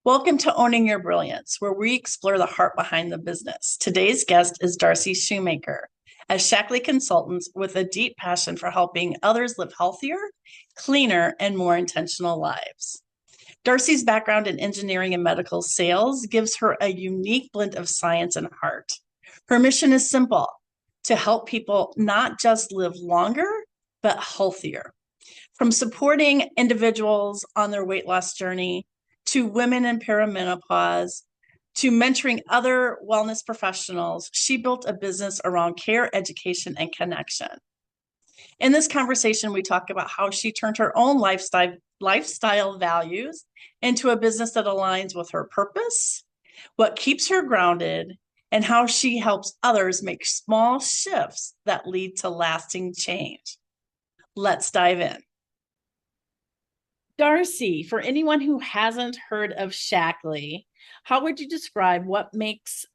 Welcome to Owning Your Brilliance, where we explore the heart behind the business. Today's guest is Darci Shoemaker, a Shaklee Consultant with a deep passion for helping others live healthier, cleaner, and more intentional lives. Darci's background in engineering and medical sales gives her a unique blend of science and heart. Her mission is simple: to help people not just live longer, but healthier. From supporting individuals on their weight loss journey, to women in perimenopause, to mentoring other wellness professionals, she built a business around care, education, and connection. In this conversation, we talk about how she turned her own lifestyle values into a business that aligns with her purpose, what keeps her grounded, and how she helps others make small shifts that lead to lasting change. Let's dive in. Darci, for anyone who hasn't heard of Shaklee, how would you describe what makes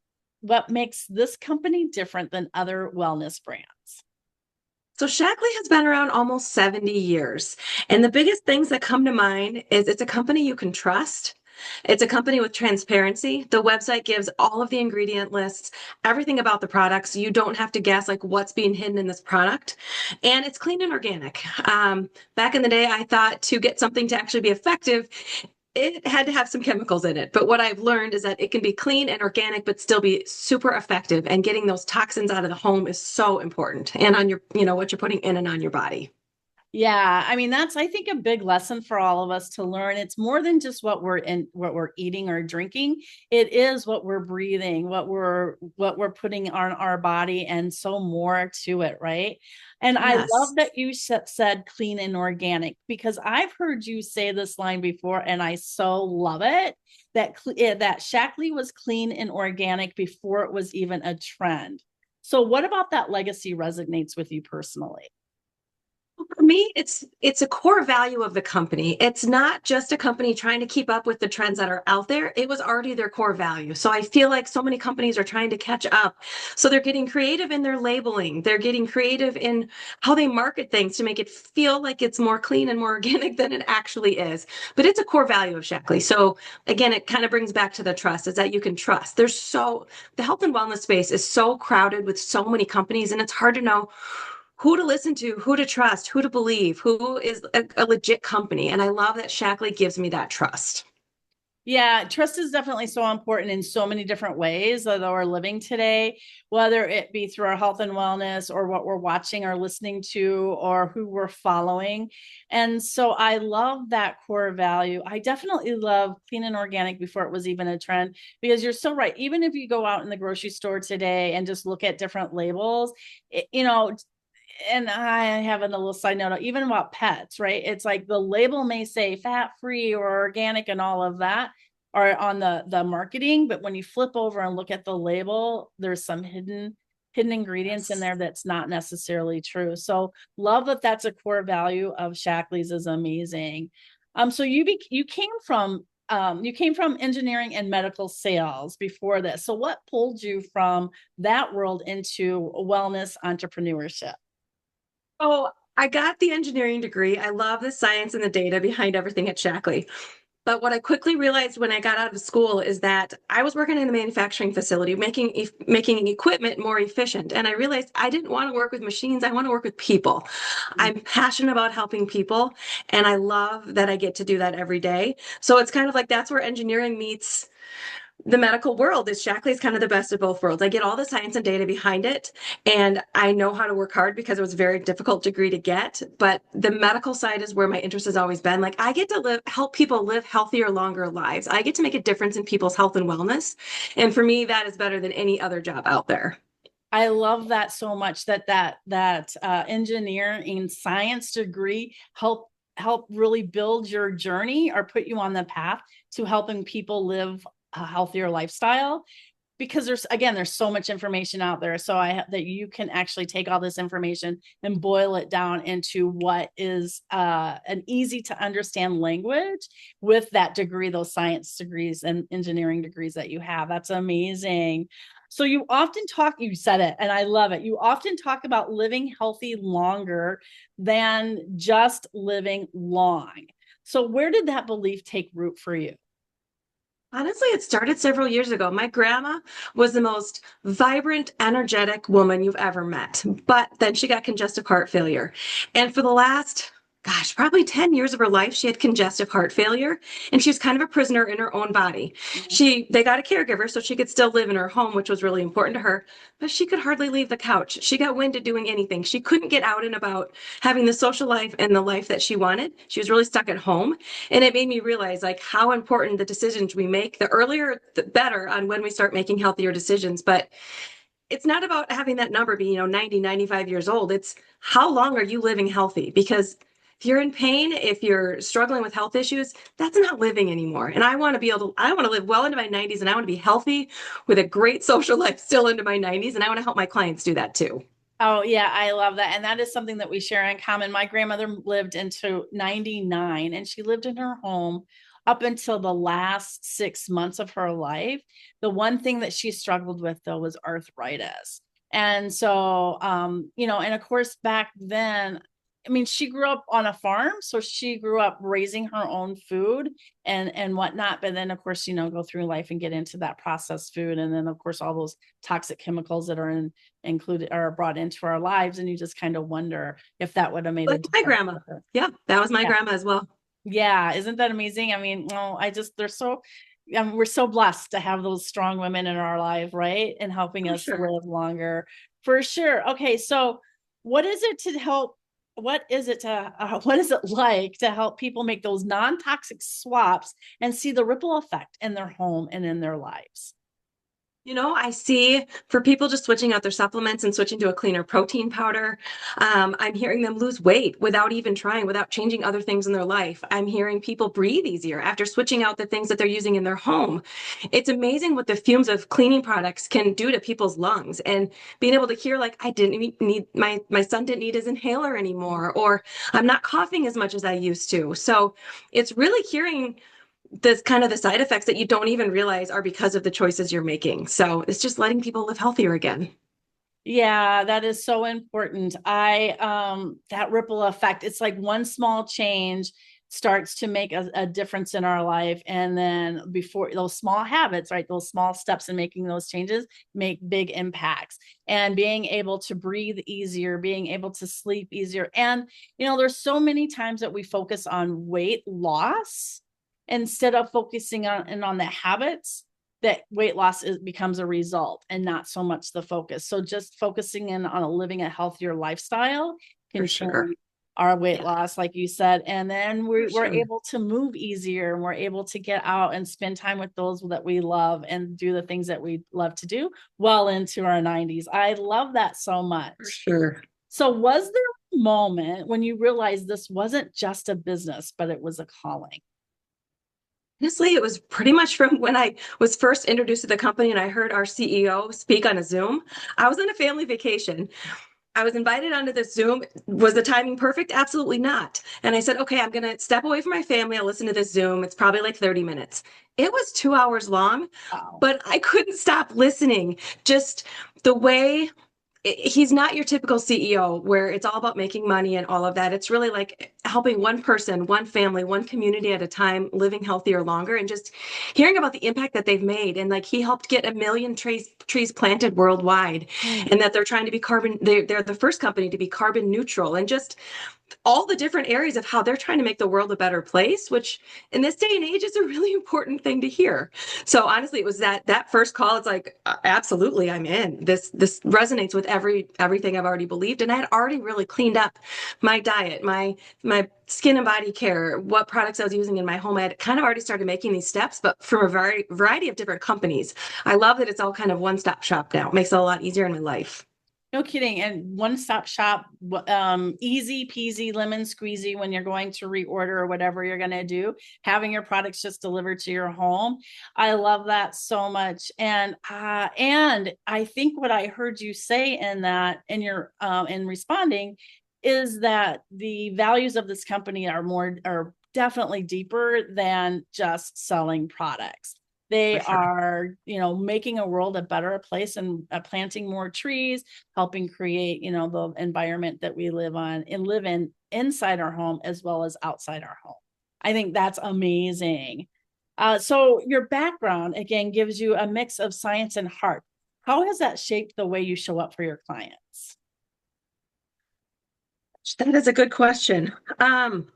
this company different than other wellness brands? So Shaklee has been around almost 70 years. And the biggest things that come to mind is it's a company you can trust. It's a company with transparency. The website gives all of the ingredient lists, everything about the products. You don't have to guess like what's being hidden in this product. And it's clean and organic. Back in the day, I thought to get something to actually be effective, it had to have some chemicals in it. But what I've learned is that it can be clean and organic, but still be super effective. And getting those toxins out of the home is so important. And on your, what you're putting in and on your body. Yeah, I mean that's I think a big lesson for all of us to learn. It's more than just what we're eating or drinking. It is what we're breathing, what we're putting on our body, and so more to it, right? And I love Yes. that you said clean and organic, because I've heard you say this line before, and I so love it that Shaklee was clean and organic before it was even a trend. So, what about that legacy resonates with you personally? For me, it's a core value of the company. It's not just a company trying to keep up with the trends that are out there. It was already their core value. So I feel like so many companies are trying to catch up. So they're getting creative in their labeling. They're getting creative in how they market things to make it feel like it's more clean and more organic than it actually is. But it's a core value of Shaklee. So again, it kind of brings back to the trust, is that you can trust. The health and wellness space is so crowded with so many companies, and it's hard to know who to listen to, who to trust, who to believe, who is a legit company. And I love that Shaklee gives me that trust. Yeah, trust is definitely so important in so many different ways that we're living today, whether it be through our health and wellness or what we're watching or listening to or who we're following. And so I love that core value. I definitely love clean and organic before it was even a trend, because you're so right. Even if you go out in the grocery store today and just look at different labels, and I have a little side note, even about pets, right? It's like the label may say fat free or organic and all of that are on the marketing, but when you flip over and look at the label, there's some hidden ingredients in Yes. there that's not necessarily true. So love that that's a core value of Shaklee's is amazing. So you came from engineering and medical sales before this. So what pulled you from that world into wellness entrepreneurship? Oh, I got the engineering degree. I love the science and the data behind everything at Shaklee. But what I quickly realized when I got out of school is that I was working in a manufacturing facility, making equipment more efficient. And I realized I didn't want to work with machines. I want to work with people. I'm passionate about helping people, and I love that I get to do that every day. So it's kind of like that's where engineering meets the medical world. Is Shaklee is kind of the best of both worlds. I get all the science and data behind it, and I know how to work hard because it was a very difficult degree to get. But the medical side is where my interest has always been. Like I get to help people live healthier, longer lives. I get to make a difference in people's health and wellness. And for me, that is better than any other job out there. I love that so much that engineering science degree help really build your journey or put you on the path to helping people live a healthier lifestyle, because there's so much information out there, so I that you can actually take all this information and boil it down into what is an easy to understand language with that degree, those science degrees and engineering degrees that you have. That's amazing. So you said it and I love it, you often talk about living healthy longer than just living long. So where did that belief take root for you? Honestly, it started several years ago. My grandma was the most vibrant, energetic woman you've ever met. But then she got congestive heart failure. And for the last, gosh, probably 10 years of her life, she had congestive heart failure. And she was kind of a prisoner in her own body. Mhm. They got a caregiver so she could still live in her home, which was really important to her, but she could hardly leave the couch. She got winded doing anything. She couldn't get out and about having the social life and the life that she wanted. She was really stuck at home. And it made me realize like how important the decisions we make, the earlier, the better on when we start making healthier decisions. But it's not about having that number be, 90, 95 years old. It's how long are you living healthy? Because if you're in pain, if you're struggling with health issues, that's not living anymore. And I want to live well into my 90s and I want to be healthy with a great social life still into my 90s. And I want to help my clients do that too. Oh, yeah, I love that. And that is something that we share in common. My grandmother lived into 99 and she lived in her home up until the last 6 months of her life. The one thing that she struggled with, though, was arthritis. And so, and of course, back then, I mean, she grew up on a farm, so she grew up raising her own food and whatnot. But then, of course, go through life and get into that processed food, and then, of course, all those toxic chemicals that are included or brought into our lives. And you just kind of wonder if that would have made a Like my difference. grandma. Yeah, that was my Yeah. grandma as well. Yeah. Isn't that amazing? I mean, we're so blessed to have those strong women in our life, right? And helping For us sure. live longer for sure. Okay. So what is it to help? What is it like to help people make those non-toxic swaps and see the ripple effect in their home and in their lives? I see for people just switching out their supplements and switching to a cleaner protein powder, I'm hearing them lose weight without even trying, without changing other things in their life. I'm hearing people breathe easier after switching out the things that they're using in their home. It's amazing what the fumes of cleaning products can do to people's lungs and being able to hear like, I didn't need my son didn't need his inhaler anymore, or I'm not coughing as much as I used to. So it's really hearing this kind of the side effects that you don't even realize are because of the choices you're making. So it's just letting people live healthier again. Yeah, that is so important. That ripple effect, it's like one small change starts to make a difference in our life. And then before those small habits, right? Those small steps in making those changes make big impacts. And being able to breathe easier, being able to sleep easier. And, there's so many times that we focus on weight loss instead of focusing on the habits that weight loss becomes a result and not so much the focus. So just focusing in on living a healthier lifestyle For can sure. change our weight Yeah, loss, like you said. And then for we're sure. able to move easier and we're able to get out and spend time with those that we love and do the things that we love to do well into our 90s. I love that so For much. sure. So was there a moment when you realized this wasn't just a business, but it was a calling? Honestly, it was pretty much from when I was first introduced to the company and I heard our CEO speak on a Zoom. I was on a family vacation. I was invited onto this Zoom. Was the timing perfect? Absolutely not. And I said, okay, I'm going to step away from my family. I'll listen to this Zoom. It's probably like 30 minutes. It was 2 hours long, Wow. but I couldn't stop listening. Just the way he's not your typical CEO where it's all about making money and all of that. It's really like helping one person, one family, one community at a time, living healthier longer, and just hearing about the impact that they've made. And like he helped get 1 million trees planted worldwide, Mm. and that they're trying to be they're the first company to be carbon neutral, and just all the different areas of how they're trying to make the world a better place, which in this day and age is a really important thing to hear. So honestly, it was that first call. It's like, absolutely, I'm in. This resonates with everything I've already believed, and I had already really cleaned up my diet, my skin and body care, what products I was using in my home. I had kind of already started making these steps, but from a variety of different companies. I love that it's all kind of one-stop shop now. It makes it a lot easier in my life. No kidding. And one-stop shop, easy peasy lemon squeezy when you're going to reorder or whatever you're going to do, having your products just delivered to your home. I love that so much. And I think what I heard you say in that, in responding, is that the values of this company are definitely deeper than just selling products. They For sure. are, making a world a better place and planting more trees, helping create, the environment that we live on and live in inside our home as well as outside our home. I think that's amazing. So your background again gives you a mix of science and heart. How has that shaped the way you show up for your clients? That is a good question. Um,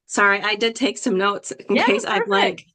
Sorry, I did take some notes in Yeah, case I perfect. blank.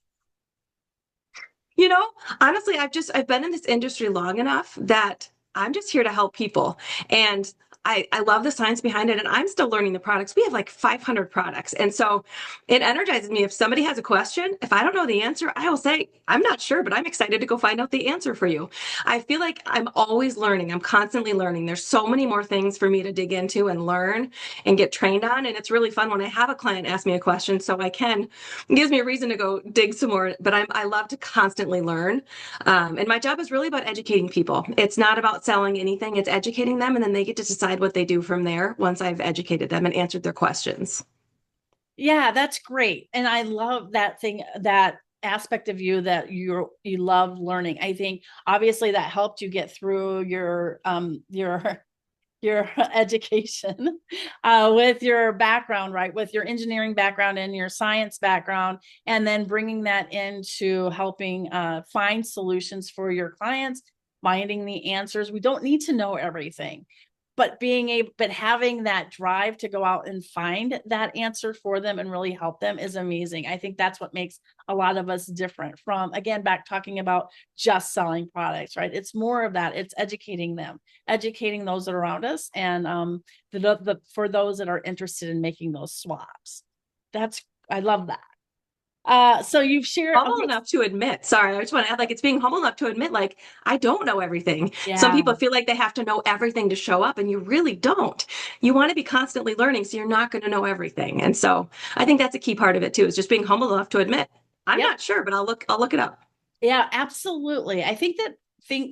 You know, honestly, I've been in this industry long enough that I'm just here to help people. And I love the science behind it, and I'm still learning the products. We have like 500 products. And so it energizes me. If somebody has a question, if I don't know the answer, I will say, I'm not sure, but I'm excited to go find out the answer for you. I feel like I'm always learning. I'm constantly learning. There's so many more things for me to dig into and learn and get trained on. And it's really fun when I have a client ask me a question so I can, it gives me a reason to go dig some more. But I love to constantly learn. And my job is really about educating people. It's not about selling anything, it's educating them, and then they get to decide what they do from there once I've educated them and answered their questions. Yeah, that's great. And I love that thing, that aspect of you that you love learning. I think obviously that helped you get through your education with your background, right? With your engineering background and your science background, and then bringing that into helping find solutions for your clients, finding the answers. We don't need to know everything, but but having that drive to go out and find that answer for them and really help them is amazing. I think that's what makes a lot of us different from, again, back talking about just selling products, right? It's more of that. It's educating them, educating those around us, and for those that are interested in making those swaps. I love that. So you've shared, Humble okay, enough to admit, sorry, I just want to add, like, it's being humble enough to admit, like, I don't know everything. Some yeah, people feel like they have to know everything to show up, and you really don't. You want to be constantly learning, so you're not going to know everything. And so I think that's a key part of it too, is just being humble enough to admit, I'm yep. not sure, but I'll look it up. Yeah, absolutely. I think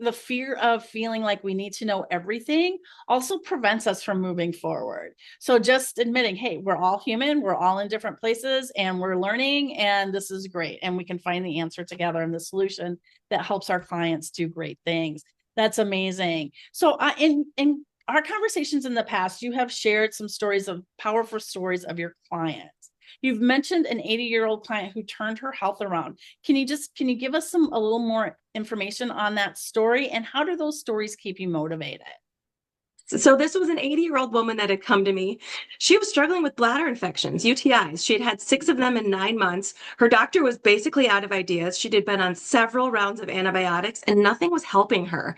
the fear of feeling like we need to know everything also prevents us from moving forward. So just admitting, hey, we're all human, we're all in different places and we're learning, and this is great, and we can find the answer together and the solution that helps our clients do great things. That's amazing. So in our conversations in the past, you have shared some stories of powerful stories of your clients. You've mentioned an 80-year-old client who turned her health around. Can you give us a little more information on that story, and how do those stories keep you motivated? So this was an 80-year-old woman that had come to me. She was struggling with bladder infections, UTIs. She had had 6 of them in 9 months. Her doctor was basically out of ideas. She had been on several rounds of antibiotics and nothing was helping her.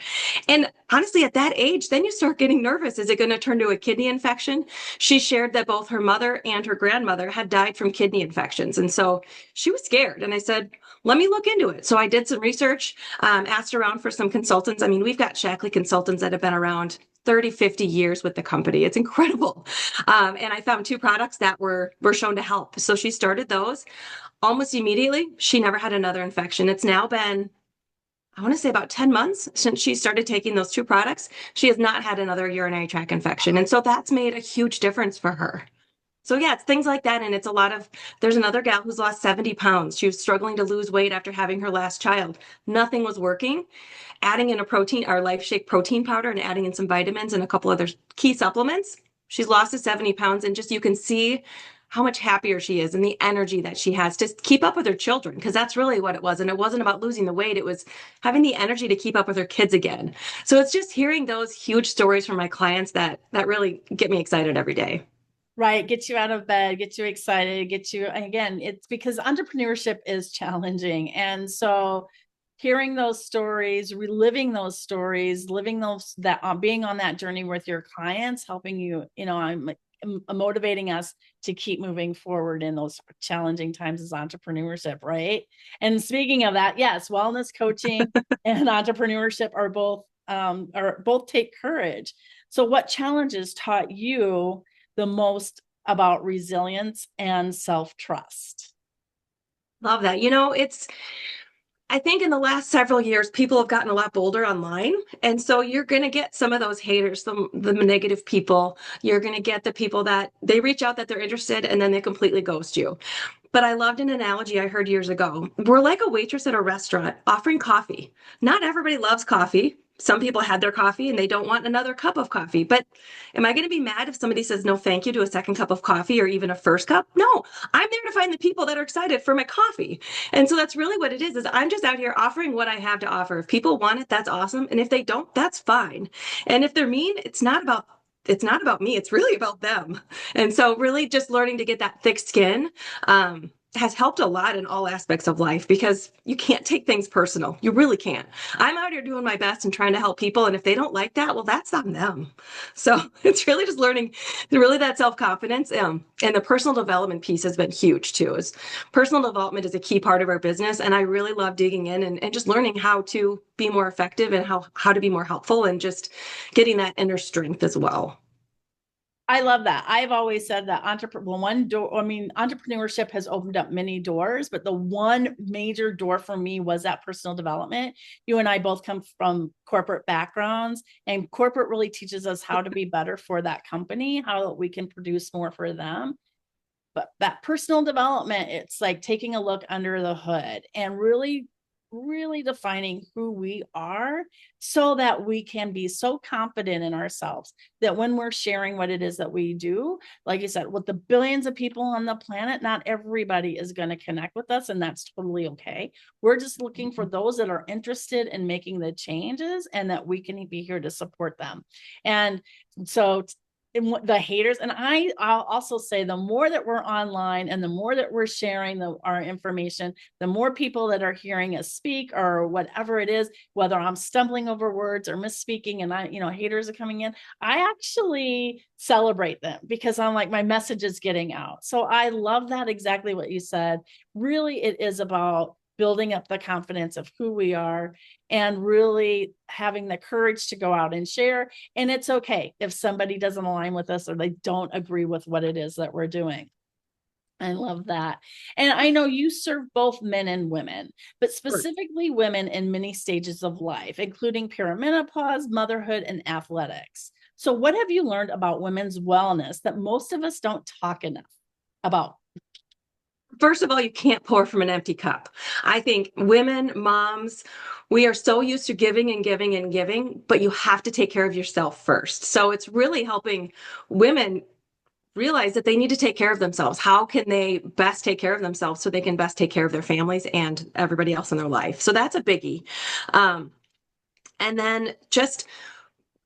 And honestly, at that age, then you start getting nervous. Is it going to turn to a kidney infection? She shared that both her mother and her grandmother had died from kidney infections. And so she was scared. And I said, let me look into it. So I did some research, asked around for some consultants. I mean, we've got Shaklee consultants that have been around 30, 50 years with the company. It's incredible. And I found 2 products that were shown to help. So she started those almost immediately. She never had another infection. It's now been, I want to say, about 10 months since she started taking those 2 products. She has not had another urinary tract infection. And so that's made a huge difference for her. So yeah, it's things like that. And it's a lot of, there's another gal who's lost 70 pounds. She was struggling to lose weight after having her last child. Nothing was working. Adding in a protein, our Life Shake protein powder, and adding in some vitamins and a couple other key supplements, she's lost to 70 pounds. And just, you can see how much happier she is and the energy that she has to keep up with her children, because that's really what it was. And it wasn't about losing the weight. It was having the energy to keep up with her kids again. So it's just hearing those huge stories from my clients that really get me excited every day. Right, get you out of bed, get you excited, get you, and again, it's because entrepreneurship is challenging. And so hearing those stories, reliving those stories, living those, that being on that journey with your clients, helping you, I'm motivating us to keep moving forward in those challenging times as entrepreneurship, right? And speaking of that, yes, wellness coaching and entrepreneurship are both take courage. So what challenges taught you the most about resilience and self-trust? Love that. I think in the last several years, people have gotten a lot bolder online. And so you're going to get some of those haters, the negative people. You're going to get the people that they reach out that they're interested and then they completely ghost you. But I loved an analogy I heard years ago. We're like a waitress at a restaurant offering coffee. Not everybody loves coffee. Some people had their coffee and they don't want another cup of coffee. But am I going to be mad if somebody says no thank you to a second cup of coffee or even a first cup? No, I'm there to find the people that are excited for my coffee. And so that's really what it is I'm just out here offering what I have to offer. If people want it, that's awesome. And if they don't, that's fine. And if they're mean, it's not about me. It's really about them. And so really just learning to get that thick skin has helped a lot in all aspects of life because you can't take things personal. You really can't. I'm out here doing my best and trying to help people. And if they don't like that, well, that's on them. So it's really just learning really that self-confidence. And the personal development piece has been huge too. Personal development is a key part of our business. And I really love digging in and just learning how to be more effective and how to be more helpful and just getting that inner strength as well. I love that. I've always said that entrepreneurship has opened up many doors, but the one major door for me was that personal development. You and I both come from corporate backgrounds, and corporate really teaches us how to be better for that company, how we can produce more for them. But that personal development, it's like taking a look under the hood and really defining who we are so that we can be so confident in ourselves that when we're sharing what it is that we do, like you said, with the billions of people on the planet, not everybody is going to connect with us, and that's totally okay. We're just looking for those that are interested in making the changes and that we can be here to support them. And so the haters, and I'll also say the more that we're online and the more that we're sharing our information, the more people that are hearing us speak or whatever it is, whether I'm stumbling over words or misspeaking and haters are coming in, I actually celebrate them because I'm like, my message is getting out. So I love that, exactly what you said. Really, it is about building up the confidence of who we are and really having the courage to go out and share. And it's okay if somebody doesn't align with us or they don't agree with what it is that we're doing. I love that. And I know you serve both men and women, but specifically women in many stages of life, including perimenopause, motherhood, and athletics. So what have you learned about women's wellness that most of us don't talk enough about? First of all, you can't pour from an empty cup. I think women, moms, we are so used to giving and giving and giving, but you have to take care of yourself first. So it's really helping women realize that they need to take care of themselves. How can they best take care of themselves so they can best take care of their families and everybody else in their life? So that's a biggie. And then just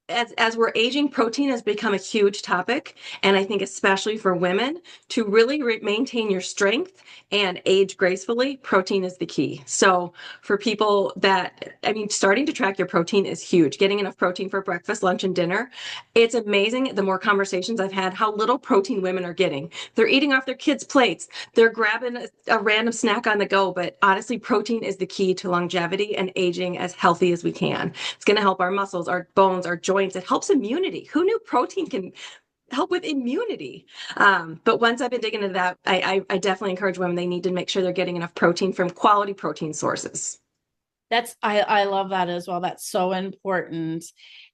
as we're aging, protein has become a huge topic. And I think especially for women, to really maintain your strength and age gracefully, protein is the key. So for people starting to track your protein is huge. Getting enough protein for breakfast, lunch, and dinner. It's amazing the more conversations I've had, how little protein women are getting. They're eating off their kids' plates. They're grabbing a random snack on the go. But honestly, protein is the key to longevity and aging as healthy as we can. It's going to help our muscles, our bones, our joints. It helps immunity. Who knew protein can help with immunity? But once I've been digging into that, I definitely encourage women, they need to make sure they're getting enough protein from quality protein sources. I love that as well. That's so important.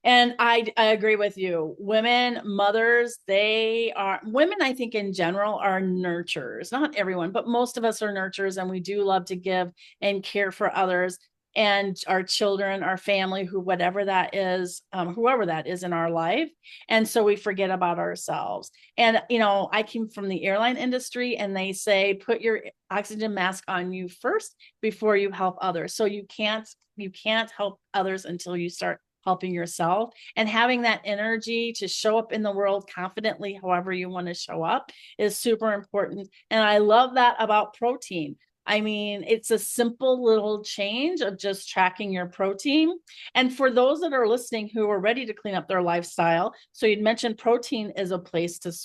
And I agree with you. Women, mothers, women, I think in general are nurturers. Not everyone, but most of us are nurturers, and we do love to give and care for others and our children, our family, whoever that is in our life. And so we forget about ourselves. And, I came from the airline industry, and they say, put your oxygen mask on you first before you help others. So you can't help others until you start helping yourself, and having that energy to show up in the world confidently, however you want to show up, is super important. And I love that about protein. I mean, it's a simple little change of just tracking your protein. And for those that are listening who are ready to clean up their lifestyle, so you'd mentioned protein is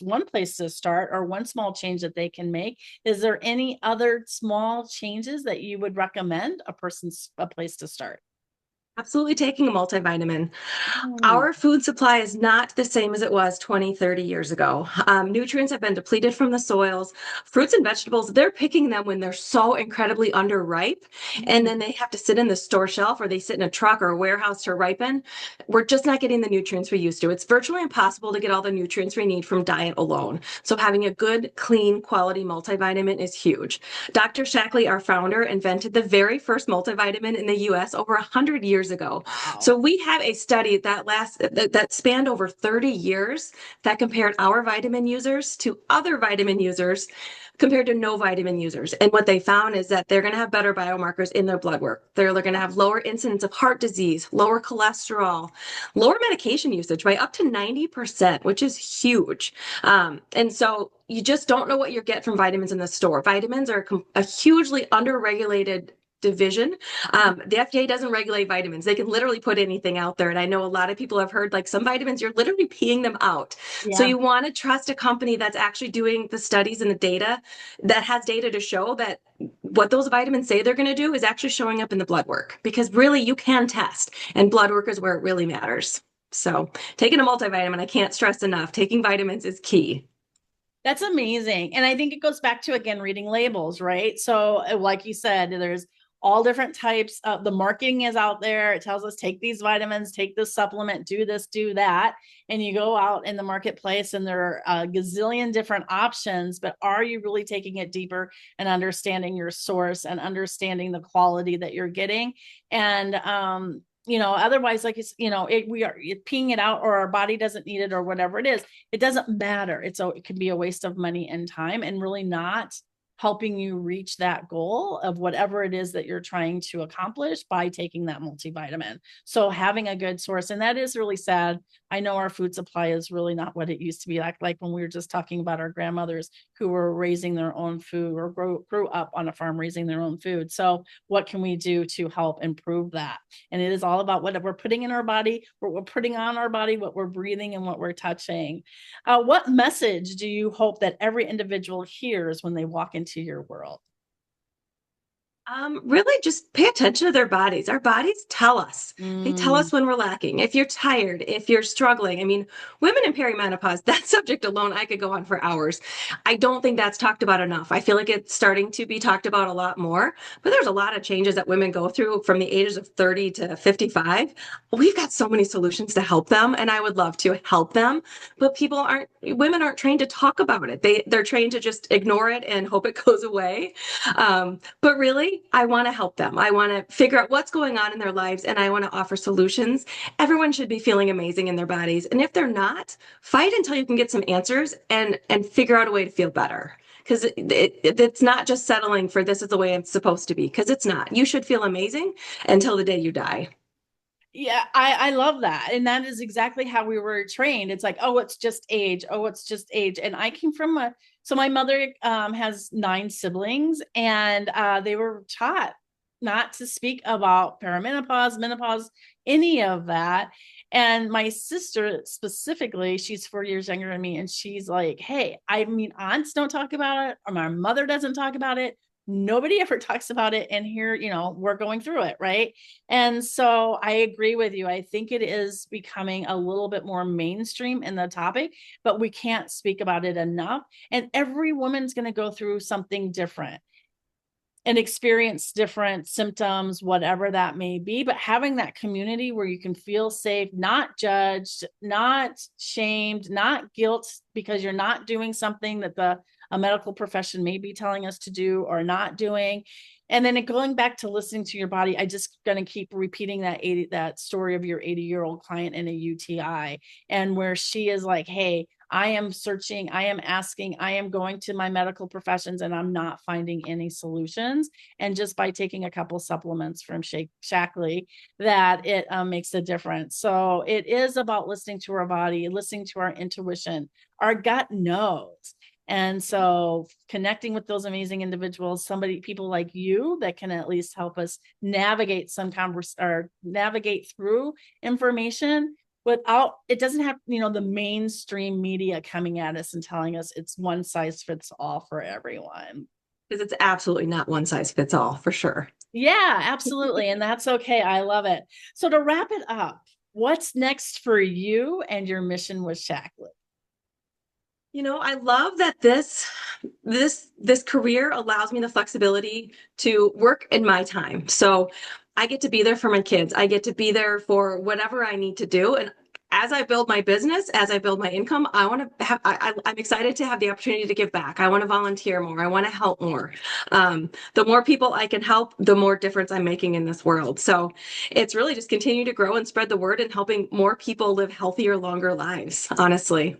one place to start, or one small change that they can make. Is there any other small changes that you would recommend a place to start? Absolutely taking a multivitamin. Our food supply is not the same as it was 20, 30 years ago. Nutrients have been depleted from the soils. Fruits and vegetables, they're picking them when they're so incredibly underripe, and then they have to sit in the store shelf, or they sit in a truck or a warehouse to ripen. We're just not getting the nutrients we used to. It's virtually impossible to get all the nutrients we need from diet alone. So having a good, clean, quality multivitamin is huge. Dr. Shaklee, our founder, invented the very first multivitamin in the US over 100 years years ago. Wow. So we have a study that spanned over 30 years that compared our vitamin users to other vitamin users compared to no vitamin users. And what they found is that they're going to have better biomarkers in their blood work. They're going to have lower incidence of heart disease, lower cholesterol, lower medication usage by up to 90%, which is huge. And so you just don't know what you get from vitamins in the store. Vitamins are a hugely underregulated division. The FDA doesn't regulate vitamins. They can literally put anything out there. And I know a lot of people have heard like some vitamins, you're literally peeing them out. So Yeah. you want to trust a company that's actually doing the studies and the data that has data to show that what those vitamins say they're going to do is actually showing up in the blood work, because really you can test, and blood work is where it really matters. So taking a multivitamin, I can't stress enough, taking vitamins is key. That's amazing. And I think it goes back to, again, reading labels, right? So like you said, there's all different types of the marketing is out there. It tells us take these vitamins, take this supplement, do this, do that. And you go out in the marketplace and there are a gazillion different options, but are you really taking it deeper and understanding your source and understanding the quality that you're getting? And, otherwise, like, we are peeing it out or our body doesn't need it or whatever it is. It doesn't matter. It can be a waste of money and time and really not helping you reach that goal of whatever it is that you're trying to accomplish by taking that multivitamin. So having a good source, and that is really sad. I know our food supply is really not what it used to be like when we were just talking about our grandmothers who were raising their own food or grew up on a farm raising their own food. So what can we do to help improve that? And it is all about what we're putting in our body, what we're putting on our body, what we're breathing, and what we're touching. What message do you hope that every individual hears when they walk into your world? Really just pay attention to their bodies. Our bodies tell us. They tell Mm, us when we're lacking. If you're tired, if you're struggling. I mean, women in perimenopause, that subject alone, I could go on for hours. I don't think that's talked about enough. I feel like it's starting to be talked about a lot more, but there's a lot of changes that women go through from the ages of 30 to 55. We've got so many solutions to help them, and I would love to help them, but women aren't trained to talk about it. They're trained to just ignore it and hope it goes away. But really, I want to help them. I want to figure out what's going on in their lives and I want to offer solutions. Everyone should be feeling amazing in their bodies. And if they're not, fight until you can get some answers and figure out a way to feel better. Because it's not just settling for this is the way it's supposed to be, because it's not. You should feel amazing until the day you die. yeah, I love that. And that is exactly how we were trained. It's like, oh, it's just age. Oh, it's just age. And I came from so my mother has 9 siblings, and they were taught not to speak about perimenopause, menopause, any of that. And my sister specifically, she's 4 years younger than me, and she's like, hey, I mean, aunts don't talk about it, or my mother doesn't talk about it. Nobody ever talks about it. And here, we're going through it. Right. And so I agree with you. I think it is becoming a little bit more mainstream in the topic, but we can't speak about it enough. And every woman's going to go through something different and experience different symptoms, whatever that may be. But having that community where you can feel safe, not judged, not shamed, not guilt because you're not doing something that a medical profession may be telling us to do or not doing. And then going back to listening to your body, I just going to keep repeating that story of your 80-year-old client in a UTI, and where she is like, hey, I am searching, I am asking, I am going to my medical professions, and I'm not finding any solutions. And just by taking a couple supplements from Shaklee, that it makes a difference. So it is about listening to our body, listening to our intuition. Our gut knows. And so connecting with those amazing individuals, people like you that can at least help us navigate or navigate through information without, it doesn't have, the mainstream media coming at us and telling us it's one size fits all for everyone. Because it's absolutely not one size fits all, for sure. Yeah, absolutely. And that's okay. I love it. So to wrap it up, what's next for you and your mission with Shaklee? I love that this career allows me the flexibility to work in my time. So I get to be there for my kids. I get to be there for whatever I need to do. And as I build my business, as I build my income, I want to have, I'm excited to have the opportunity to give back. I want to volunteer more. I want to help more. The more people I can help, the more difference I'm making in this world. So it's really just continue to grow and spread the word and helping more people live healthier, longer lives, honestly.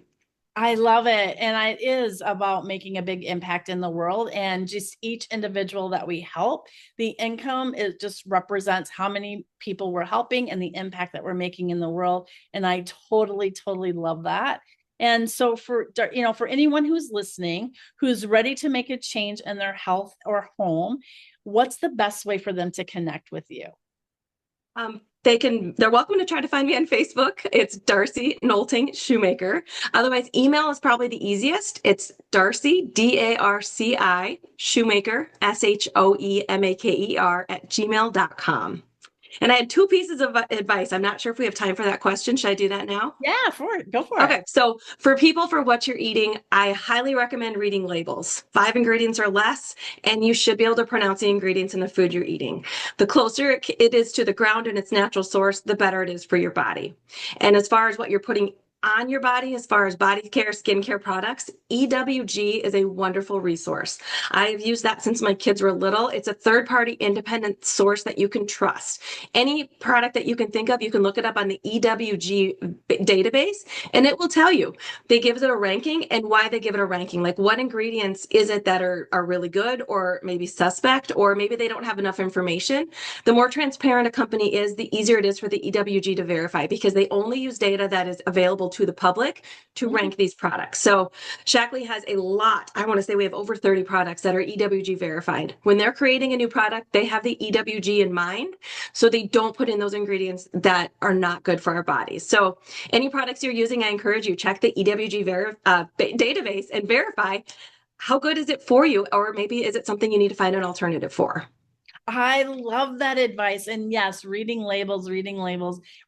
I love it. And it is about making a big impact in the world, and just each individual that we help, the income, it just represents how many people we're helping and the impact that we're making in the world. And I totally, totally love that. And so for anyone who's listening, who's ready to make a change in their health or home, what's the best way for them to connect with you? They're welcome to try to find me on Facebook. It's Darci Shoemaker. Otherwise, email is probably the easiest. It's Darci, Darci Shoemaker, Shoemaker @gmail.com. And I had two pieces of advice. I'm not sure if we have time for that question. Should I do that now? Yeah, go for it. Okay, so for people, for what you're eating, I highly recommend reading labels. 5 ingredients or less, and you should be able to pronounce the ingredients in the food you're eating. The closer it is to the ground and its natural source, the better it is for your body. And as far as what you're putting on your body, as far as body care, skincare products, EWG is a wonderful resource. I have used that since my kids were little. It's a third-party independent source that you can trust. Any product that you can think of, you can look it up on the EWG database, and it will tell you. They give it a ranking and why they give it a ranking. Like, what ingredients is it that are really good, or maybe suspect, or maybe they don't have enough information. The more transparent a company is, the easier it is for the EWG to verify, because they only use data that is available to the public to rank these products. So Shaklee has a lot. I want to say we have over 30 products that are EWG verified. When they're creating a new product, they have the EWG in mind, so they don't put in those ingredients that are not good for our bodies. So any products you're using, I encourage you, check the EWG database and verify how good is it for you, or maybe is it something you need to find an alternative for. I love that advice. And yes, reading labels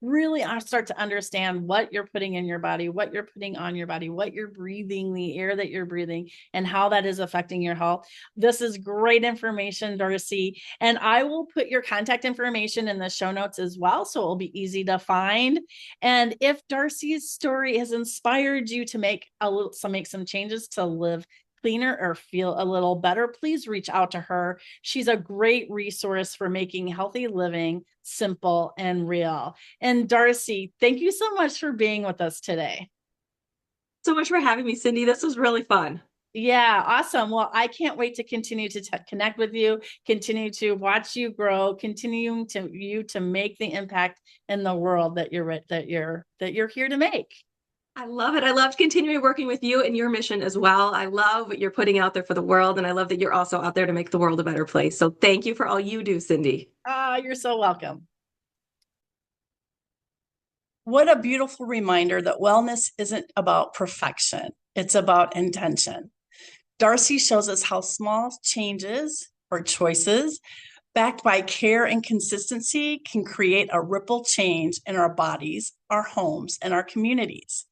really start to understand what you're putting in your body, what you're putting on your body, what you're breathing, the air that you're breathing, and how that is affecting your health. This is great information, Darci. And I will put your contact information in the show notes as well, so it'll be easy to find. And if Darci's story has inspired you to make some changes to live cleaner or feel a little better, please reach out to her. She's a great resource for making healthy living simple and real. And Darci, thank you so much for being with us today. So much for having me, Cindy. This was really fun. Yeah, awesome. Well, I can't wait to continue to connect with you, continue to watch you grow, continuing to make the impact in the world that you're here to make. I love it. I love continuing working with you and your mission as well. I love what you're putting out there for the world, and I love that you're also out there to make the world a better place. So thank you for all you do, Cindy. You're so welcome. What a beautiful reminder that wellness isn't about perfection. It's about intention. Darci shows us how small changes or choices backed by care and consistency can create a ripple change in our bodies, our homes, and our communities.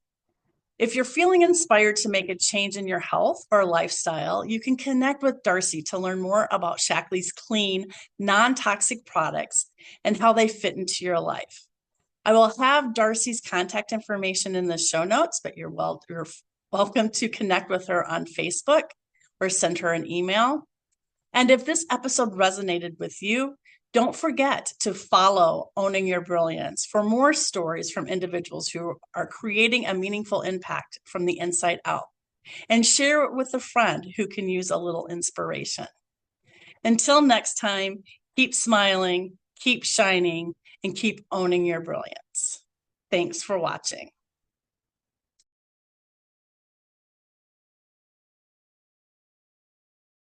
If you're feeling inspired to make a change in your health or lifestyle, you can connect with Darci to learn more about Shaklee's clean, non-toxic products and how they fit into your life. I will have Darci's contact information in the show notes, but you're welcome to connect with her on Facebook or send her an email. And if this episode resonated with you, don't forget to follow Owning Your Brilliance for more stories from individuals who are creating a meaningful impact from the inside out. And share it with a friend who can use a little inspiration. Until next time, keep smiling, keep shining, and keep owning your brilliance. Thanks for watching.